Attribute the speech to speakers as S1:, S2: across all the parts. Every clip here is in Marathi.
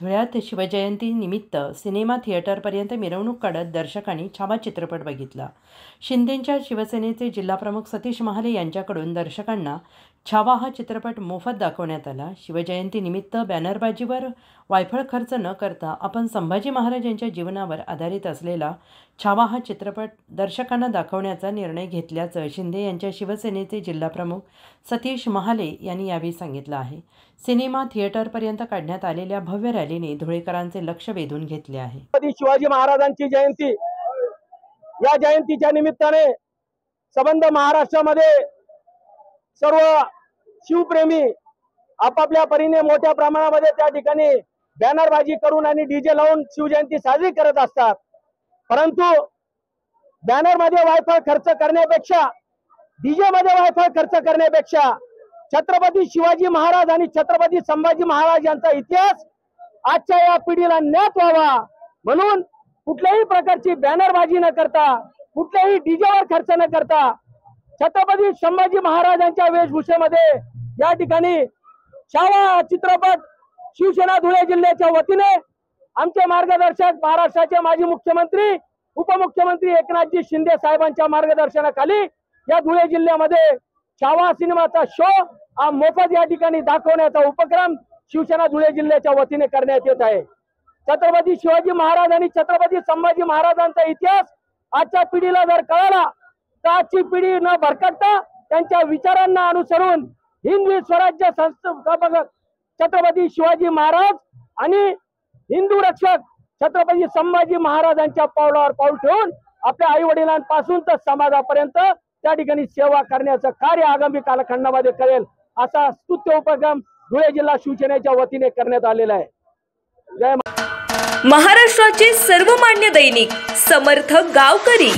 S1: धुळ्यात शिवजयंती निमित्त सिनेमा थिएटरपर्यंत मिरवणूक काढत दर्शकांनी छावा चित्रपट बघितला। शिंदेंच्या शिवसेनेचे जिल्हाप्रमुख सतीश महाले यांच्याकडून दर्शकांना छावा हा चित्रपट मोफत दाखवण्यात आला। शिवजयंतीनिमित्त बॅनरबाजीवर वायफळ खर्च न करता आपण संभाजी महाराज यांच्या जीवनावर आधारित असलेला छावा हा चित्रपट दर्शकांना दाखवण्याचा निर्णय घेतल्याचं शिंदे यांच्या शिवसेनेचे जिल्हाप्रमुख सतीश महाले यांनी यावेळी सांगितलं आहे। सिनेमा थिएटरपर्यंत काढण्यात आलेल्या भव्य रॅलीने धुळेकरांचे लक्ष वेधून घेतले आहे।
S2: शिवाजी महाराजांची जयंती, या जयंतीच्या निमित्ताने संबंध महाराष्ट्रामध्ये सर्व शिवप्रेमी आपापल्या परीने मोठ्या प्रमाणामध्ये त्या ठिकाणी बॅनरबाजी करून आणि डीजे लावून शिवजयंती साजरी करत असतात। परंतु बॅनरमध्ये वायफळ खर्च करण्यापेक्षा, डीजे मध्ये वायफळ खर्च करण्यापेक्षा छत्रपती शिवाजी महाराज आणि छत्रपती संभाजी महाराज यांचा इतिहास आजच्या या पिढीला ज्ञात व्हावा म्हणून कुठल्याही प्रकारची बॅनरबाजी न करता, कुठल्याही डीजेवर खर्च न करता छत्रपती संभाजी महाराजांच्या वेशभूषेमध्ये या ठिकाणी छावा चित्रपट शिवसेना धुळे जिल्ह्याच्या वतीने आमचे मार्गदर्शक महाराष्ट्राचे माजी मुख्यमंत्री उपमुख्यमंत्री एकनाथजी शिंदे साहेबांच्या मार्गदर्शनाखाली या धुळे जिल्ह्यामध्ये छावा सिनेमाचा शो हा मोफत या ठिकाणी दाखवण्याचा उपक्रम शिवसेना धुळे जिल्ह्याच्या वतीने करण्यात येत आहे। छत्रपती शिवाजी महाराज आणि छत्रपती संभाजी महाराजांचा इतिहास आजच्या पिढीला जर कळला तर आजची पिढी न भरकटता त्यांच्या विचारांना अनुसरून हिंदवी स्वराज्य संस्थापक छत्रपती शिवाजी महाराज आणि हिंदू रक्षक छत्रपती संभाजी महाराजांच्या पावलावर पाऊल ठेवून आपल्या आई वडिलांपासून तर समाजापर्यंत त्या ठिकाणी सेवा करण्याचं कार्य आगामी कालखंडामध्ये करेल असा स्तुत्य उपक्रम धुळे जिल्हा शिवसेनेच्या वतीने करण्यात आलेला आहे। जय
S3: महाराष्ट्राचे सर्वमान्य दैनिक समर्थक गावकरी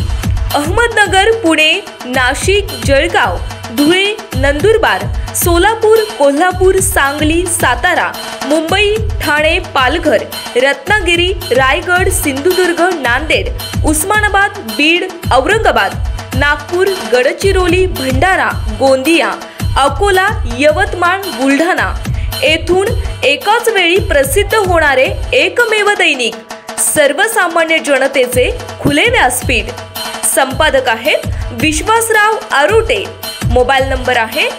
S3: अहमदनगर, पुणे, नाशिक, जळगाव, धुळे, नंदुरबार, सोलापूर, कोल्हापूर, सांगली, सातारा, मुंबई, ठाणे, पालघर, रत्नागिरी, रायगड, सिंधुदुर्ग, नांदेड, उस्मानाबाद, बीड, औरंगाबाद, नागपूर, गडचिरोली, भंडारा, गोंदिया, अकोला, यवतमाळ, बुलढाणा येथून एकाच वेळी प्रसिद्ध होणारे एकमेव दैनिक, सर्वसामान्य जनतेचे खुले व्यासपीठ। संपादक आहेत विश्वासराव आरोटे। मोबाईल नंबर आहे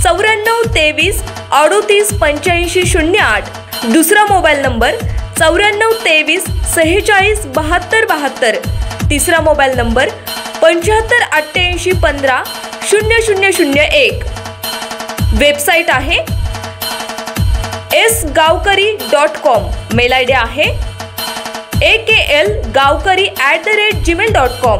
S3: 9423 38 85 08। दुसरा मोबाईल नंबर 9423 46 72 72। तिसरा मोबाईल नंबर 75 88 15 0001। वेबसाईट आहे sgavkari.com। मेल आयडी आहे aklgavkari@gmail.com।